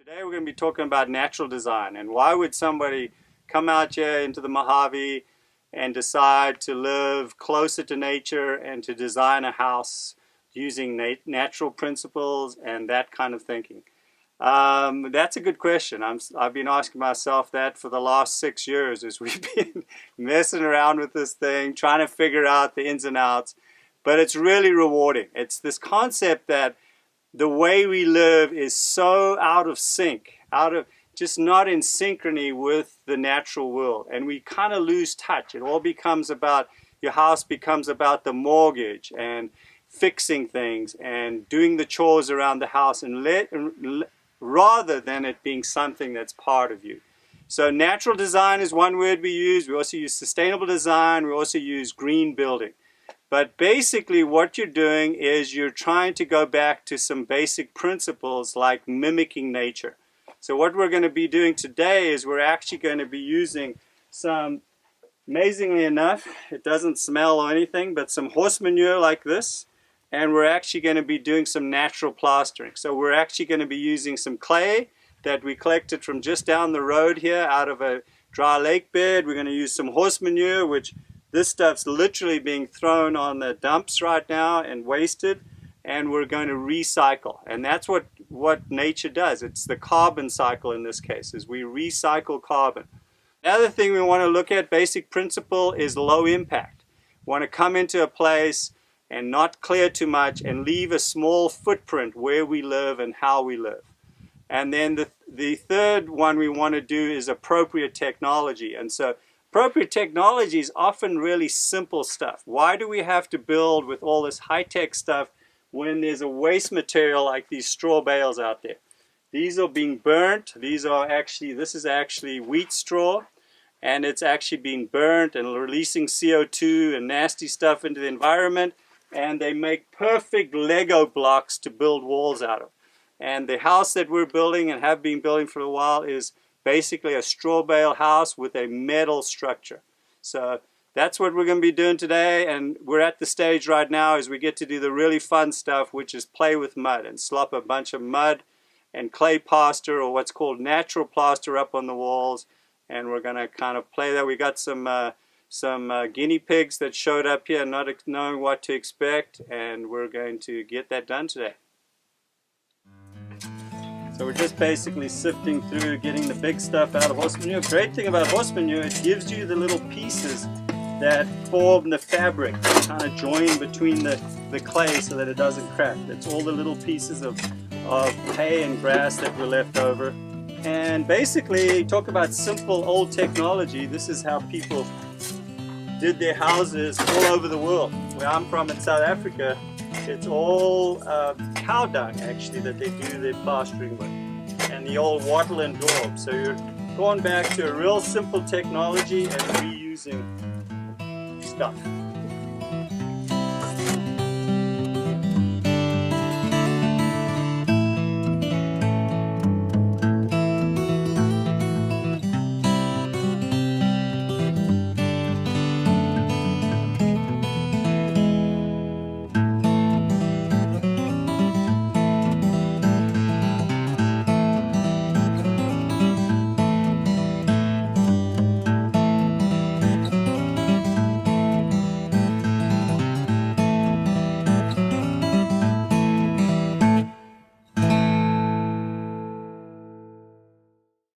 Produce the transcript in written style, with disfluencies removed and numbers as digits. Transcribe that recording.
Today we're going to be talking about natural design and why would somebody come out here into the Mojave and decide to live closer to nature and to design a house using natural principles and that kind of thinking. That's a good question. I've been asking myself that for the last 6 years as we've been messing around with this thing, trying to figure out the ins and outs, but it's really rewarding. It's this concept that the way we live is so out of sync, just not in synchrony with the natural world, and we kind of lose touch. It all becomes about, your house becomes about the mortgage and fixing things and doing the chores around the house, and rather than it being something that's part of you. So natural design is one word we use. We also use sustainable design. We also use green building. But basically what you're doing is you're trying to go back to some basic principles like mimicking nature. So what we're going to be doing today is we're actually going to be using some, amazingly enough, it doesn't smell or anything, but some horse manure like this. And we're actually going to be doing some natural plastering. So we're actually going to be using some clay that we collected from just down the road here out of a dry lake bed. We're going to use some horse manure, which this stuff's literally being thrown on the dumps right now and wasted, and we're going to recycle. And that's what nature does. It's the carbon cycle in this case, is we recycle carbon. Another thing we want to look at, basic principle, is low impact. We want to come into a place and not clear too much and leave a small footprint where we live and how we live. And then the third one we want to do is appropriate technology. And so appropriate technology is often really simple stuff. Why do we have to build with all this high-tech stuff when there's a waste material like these straw bales out there? These are being burnt. This is actually wheat straw, and it's actually being burnt and releasing CO2 and nasty stuff into the environment, and they make perfect Lego blocks to build walls out of. And the house that we're building and have been building for a while is basically a straw bale house with a metal structure. So that's what we're going to be doing today, and we're at the stage right now as we get to do the really fun stuff, which is play with mud and slop a bunch of mud and clay plaster, or what's called natural plaster, up on the walls, and we're going to kind of play that. We got some guinea pigs that showed up here not knowing what to expect, and we're going to get that done today. So we're just basically sifting through, getting the big stuff out of horse manure. Great thing about horse manure, it gives you the little pieces that form the fabric, that kind of join between the clay so that it doesn't crack. It's all the little pieces of hay and grass that were left over. And basically, talk about simple old technology. This is how people did their houses all over the world. Where I'm from in South Africa, it's all cow dung actually that they do their plastering with, and the old wattle and daub. So you're going back to a real simple technology and reusing stuff.